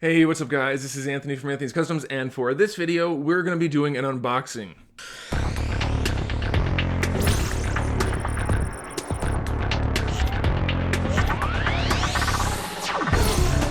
Hey, what's up guys? This is Anthony from Anthony's Customs, and for this video, we're going to be doing an unboxing.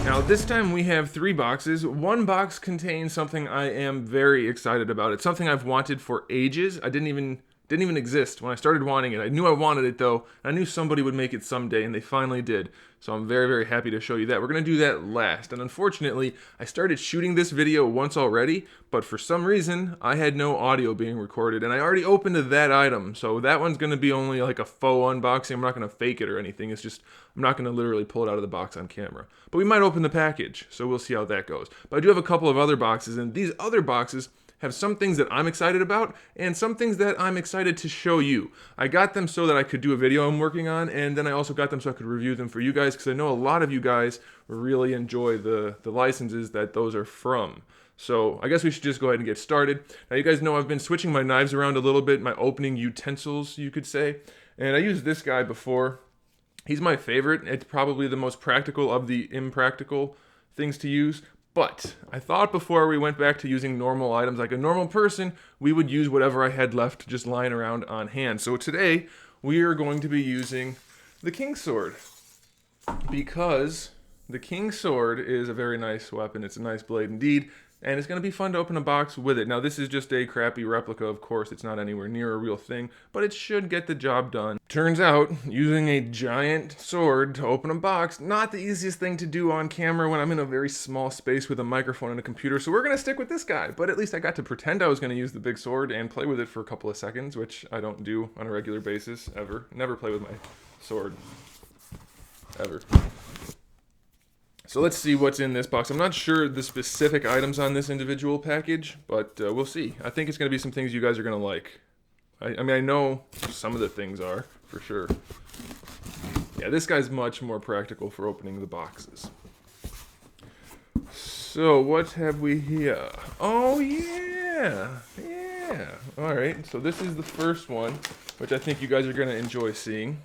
Now this time we have 3 boxes. One box contains something I am very excited about. It's something I've wanted for ages. I didn't even exist when I started wanting it. I knew I wanted it though. I knew somebody would make it someday, and they finally did. So I'm very, very happy to show you that. We're going to do that last. And unfortunately, I started shooting this video once already, but for some reason, I had no audio being recorded, and I already opened that item. So that one's going to be only like a faux unboxing. I'm not going to fake it or anything. It's just, I'm not going to literally pull it out of the box on camera. But we might open the package, so we'll see how that goes. But I do have a couple of other boxes, and these other boxes have some things that I'm excited about and some things that I'm excited to show you. I got them so that I could do a video I'm working on, and then I also got them so I could review them for you guys, because I know a lot of you guys really enjoy the licenses that those are from. So I guess we should just go ahead and get started. Now you guys know I've been switching my knives around a little bit, my opening utensils you could say, and I used this guy before. He's my favorite. It's probably the most practical of the impractical things to use. But I thought before we went back to using normal items like a normal person, we would use whatever I had left just lying around on hand. So today we are going to be using the King's Sword, because the King's Sword is a very nice weapon. It's a nice blade indeed, and it's going to be fun to open a box with it. Now this is just a crappy replica, of course. It's not anywhere near a real thing, but it should get the job done. Turns out, using a giant sword to open a box, not the easiest thing to do on camera when I'm in a very small space with a microphone and a computer, so we're going to stick with this guy. But at least I got to pretend I was going to use the big sword and play with it for a couple of seconds, which I don't do on a regular basis, ever. Never play with my sword. Ever. So let's see what's in this box. I'm not sure the specific items on this individual package, but we'll see. I think it's going to be some things you guys are going to like. I mean, I know some of the things are, for sure. Yeah, this guy's much more practical for opening the boxes. So what have we here? Oh, yeah. Yeah. All right, so this is the first one, which I think you guys are going to enjoy seeing.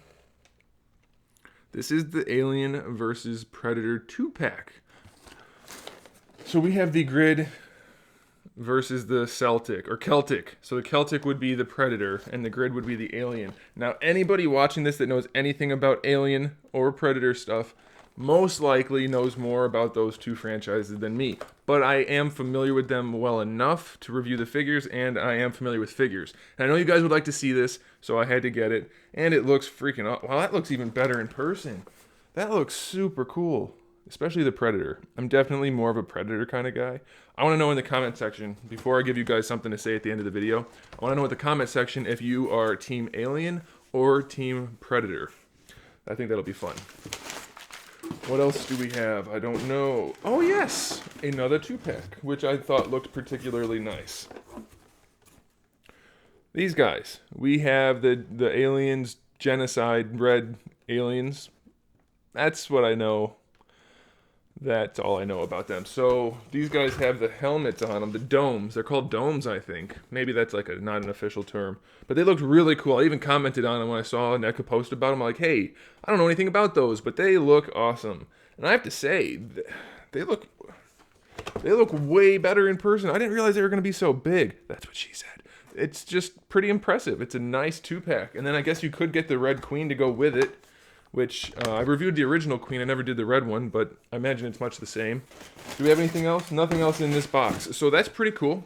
This is the Alien vs. Predator 2-pack. So we have the Grid versus the Celtic, or Celtic. So the Celtic would be the Predator, and the Grid would be the Alien. Now, anybody watching this that knows anything about Alien or Predator stuff most likely knows more about those two franchises than me. But I am familiar with them well enough to review the figures, and I am familiar with figures. And I know you guys would like to see this, so I had to get it. And it looks freaking awesome. Wow, that looks even better in person. That looks super cool. Especially the Predator. I'm definitely more of a Predator kind of guy. I want to know in the comment section, before I give you guys something to say at the end of the video, I want to know in the comment section if you are Team Alien or Team Predator. I think that'll be fun. What else do we have? I don't know. Oh yes! Another 2-pack, which I thought looked particularly nice. These guys. We have the Aliens Genocide Red Aliens. That's what I know. That's all I know about them. So these guys have the helmets on them, the domes. They're called domes, I think. Maybe that's like not an official term. But they looked really cool. I even commented on them when I saw NECA post about them. I'm like, hey, I don't know anything about those, but they look awesome. And I have to say, they look way better in person. I didn't realize they were going to be so big. That's what she said. It's just pretty impressive. It's a nice 2-pack. And then I guess you could get the Red Queen to go with it, which I reviewed the original Queen. I never did the red one, but I imagine it's much the same. Do we have anything else? Nothing else in this box. So that's pretty cool.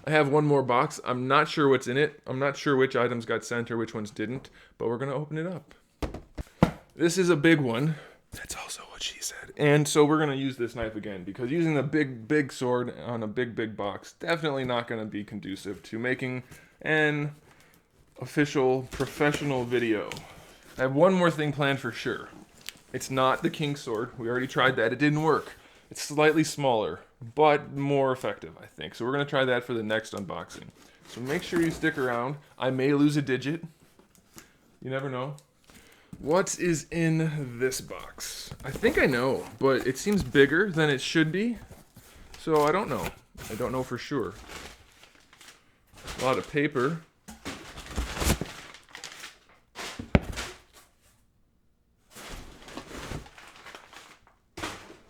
I have one more box. I'm not sure what's in it. I'm not sure which items got sent or which ones didn't, but we're going to open it up. This is a big one. That's also what she said. And so we're going to use this knife again, because using a big sword on a big box, definitely not going to be conducive to making an official professional video. I have one more thing planned for sure. It's not the King's Sword. We already tried that. It didn't work. It's slightly smaller, but more effective, I think. So we're going to try that for the next unboxing. So make sure you stick around. I may lose a digit. You never know. What is in this box? I think I know, but it seems bigger than it should be. So I don't know. I don't know for sure. A lot of paper.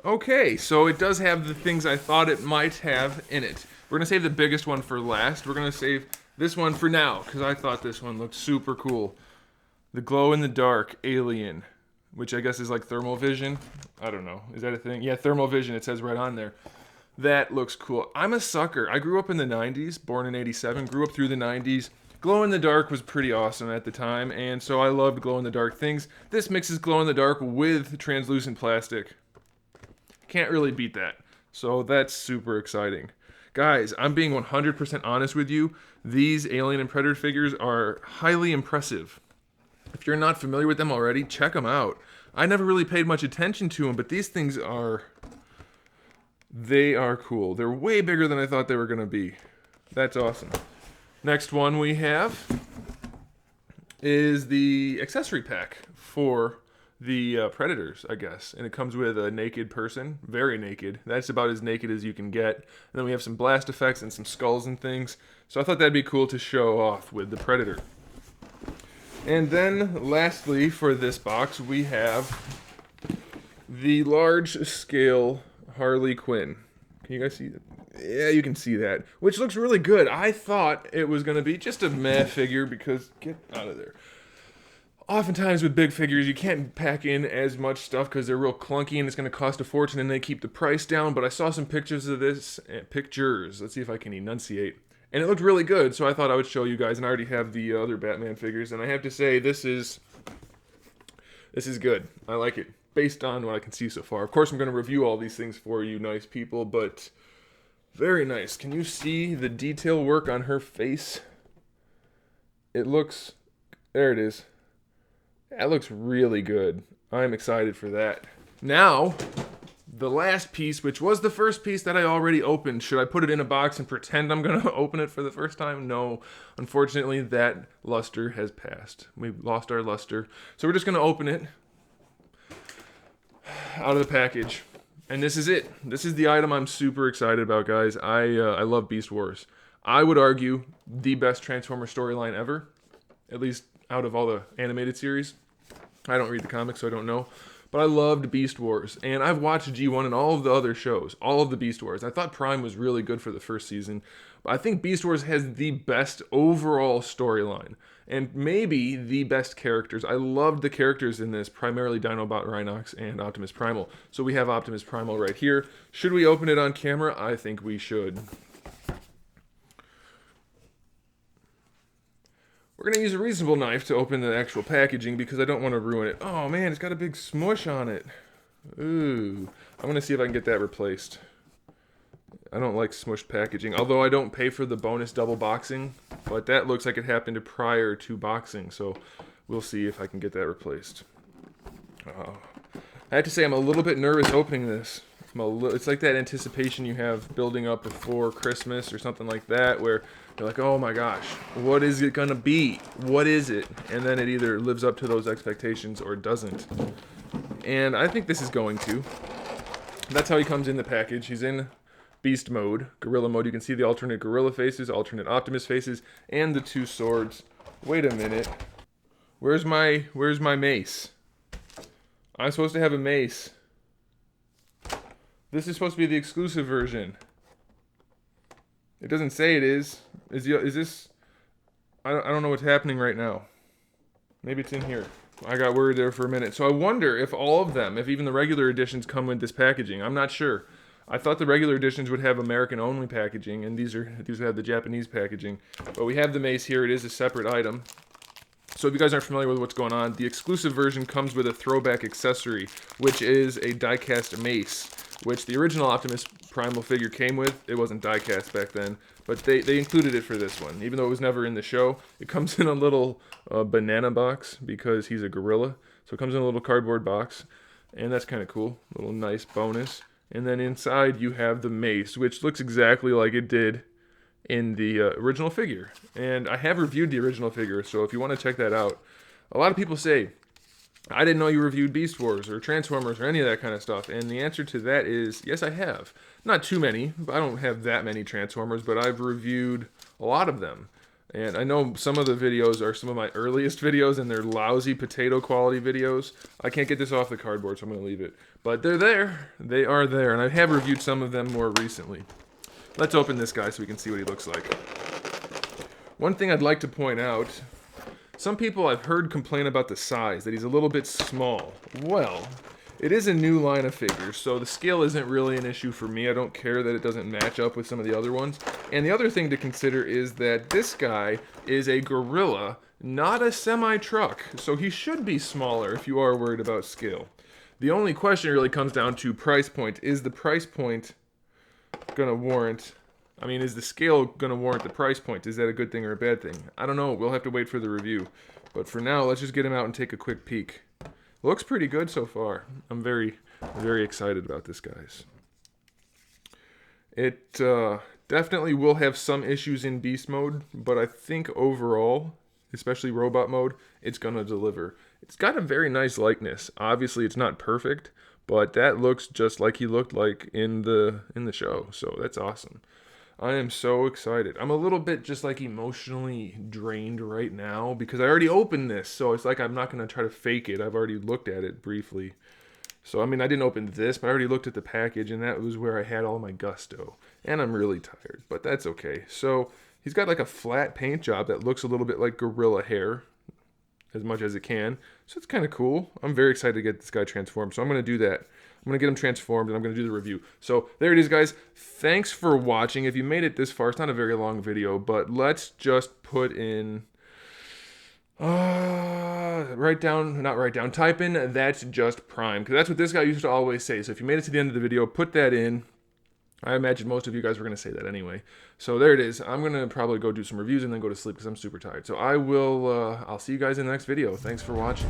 Okay, so it does have the things I thought it might have in it. We're gonna save the biggest one for last. We're gonna save this one for now, because I thought this one looked super cool. The glow-in-the-dark alien, which I guess is like thermal vision. I don't know. Is that a thing? Yeah, thermal vision, it says right on there. That looks cool. I'm a sucker. I grew up in the 90s, born in 87, grew up through the 90s. Glow-in-the-dark was pretty awesome at the time, and so I loved glow-in-the-dark things. This mixes glow-in-the-dark with translucent plastic. Can't really beat that. So that's super exciting. Guys, I'm being 100% honest with you. These Alien and Predator figures are highly impressive. If you're not familiar with them already, check them out. I never really paid much attention to them, but these things are... They are cool. They're way bigger than I thought they were going to be. That's awesome. Next one we have is the accessory pack for the Predators, I guess. And it comes with a naked person, very naked. That's about as naked as you can get. And then we have some blast effects and some skulls and things. So I thought that'd be cool to show off with the Predator. And then, lastly, for this box, we have the large-scale Harley Quinn. Can you guys see that? Yeah, you can see that. Which looks really good. I thought it was going to be just a meh figure because... Get out of there. Oftentimes with big figures, you can't pack in as much stuff because they're real clunky and it's going to cost a fortune and they keep the price down. But I saw some pictures of this. Pictures. Let's see if I can enunciate. And it looked really good, so I thought I would show you guys. And I already have the other Batman figures. And I have to say, this is good. I like it, based on what I can see so far. Of course, I'm going to review all these things for you nice people, but very nice. Can you see the detail work on her face? It looks... There it is. That looks really good. I'm excited for that. Now, the last piece, which was the first piece that I already opened. Should I put it in a box and pretend I'm going to open it for the first time? No. Unfortunately, that luster has passed. We've lost our luster. So we're just going to open it out of the package. And this is it. This is the item I'm super excited about, guys. I love Beast Wars. I would argue the best Transformer storyline ever. At least out of all the animated series. I don't read the comics, so I don't know. But I loved Beast Wars. And I've watched G1 and all of the other shows. All of the Beast Wars. I thought Prime was really good for the first season. But I think Beast Wars has the best overall storyline. And maybe the best characters. I loved the characters in this. Primarily Dinobot Rhinox and Optimus Primal. So we have Optimus Primal right here. Should we open it on camera? I think we should. We're going to use a reasonable knife to open the actual packaging because I don't want to ruin it. Oh man, it's got a big smush on it. Ooh. I'm going to see if I can get that replaced. I don't like smushed packaging, although I don't pay for the bonus double boxing. But that looks like it happened prior to boxing, so we'll see if I can get that replaced. Oh. I have to say I'm a little bit nervous opening this. It's like that anticipation you have building up before Christmas or something like that, where you're like, oh my gosh, what is it gonna be? What is it? And then it either lives up to those expectations or doesn't. And I think this is going to. That's how he comes in the package. He's in Beast mode, Gorilla mode. You can see the alternate Gorilla faces, alternate Optimus faces, and the two swords. Wait a minute. Where's my mace? I'm supposed to have a mace. This is supposed to be the exclusive version. It doesn't say it is. Is this... I don't know what's happening right now. Maybe it's in here. I got worried there for a minute. So I wonder if all of them, if even the regular editions come with this packaging. I'm not sure. I thought the regular editions would have American-only packaging, and these have the Japanese packaging. But we have the mace here. It is a separate item. So if you guys aren't familiar with what's going on, the exclusive version comes with a throwback accessory, which is a die-cast mace, which the original Optimus Primal figure came with. It wasn't die-cast back then, but they included it for this one, even though it was never in the show. It comes in a little banana box because he's a gorilla. So it comes in a little cardboard box, and that's kind of cool. A little nice bonus. And then inside you have the mace, which looks exactly like it did in the original figure. And I have reviewed the original figure, so if you want to check that out. A lot of people say, I didn't know you reviewed Beast Wars or Transformers or any of that kind of stuff. And the answer to that is, yes, I have. Not too many. I don't have that many Transformers, but I've reviewed a lot of them. And I know some of the videos are some of my earliest videos, and they're lousy potato quality videos. I can't get this off the cardboard, so I'm going to leave it. But they're there. They are there, and I have reviewed some of them more recently. Let's open this guy so we can see what he looks like. One thing I'd like to point out, some people I've heard complain about the size, that he's a little bit small. Well, it is a new line of figures, so the scale isn't really an issue for me. I don't care that it doesn't match up with some of the other ones. And the other thing to consider is that this guy is a gorilla, not a semi-truck, so he should be smaller if you are worried about scale. The only question really comes down to price point. Is the price point gonna warrant... I mean, is the scale going to warrant the price point? Is that a good thing or a bad thing? I don't know. We'll have to wait for the review. But for now, let's just get him out and take a quick peek. Looks pretty good so far. I'm very, very excited about this, guys. It definitely will have some issues in beast mode, but I think overall, especially robot mode, it's going to deliver. It's got a very nice likeness. Obviously, it's not perfect, but that looks just like he looked like in the show. So that's awesome. I am so excited. I'm a little bit just like emotionally drained right now because I already opened this. So it's like I'm not going to try to fake it. I've already looked at it briefly. So, I mean, I didn't open this, but I already looked at the package, and that was where I had all my gusto. And I'm really tired, but that's okay. So he's got like a flat paint job that looks a little bit like gorilla hair, as much as it can. So it's kind of cool. I'm very excited to get this guy transformed. So I'm going to do that. I'm going to get him transformed, and I'm going to do the review. So there it is, guys. Thanks for watching. If you made it this far, it's not a very long video, but let's just put in... type in "that's just Prime," because that's what this guy used to always say. So if you made it to the end of the video, put that in. I imagine most of you guys were going to say that anyway. So there it is. I'm going to probably go do some reviews and then go to sleep because I'm super tired. So I'll see you guys in the next video. Thanks for watching.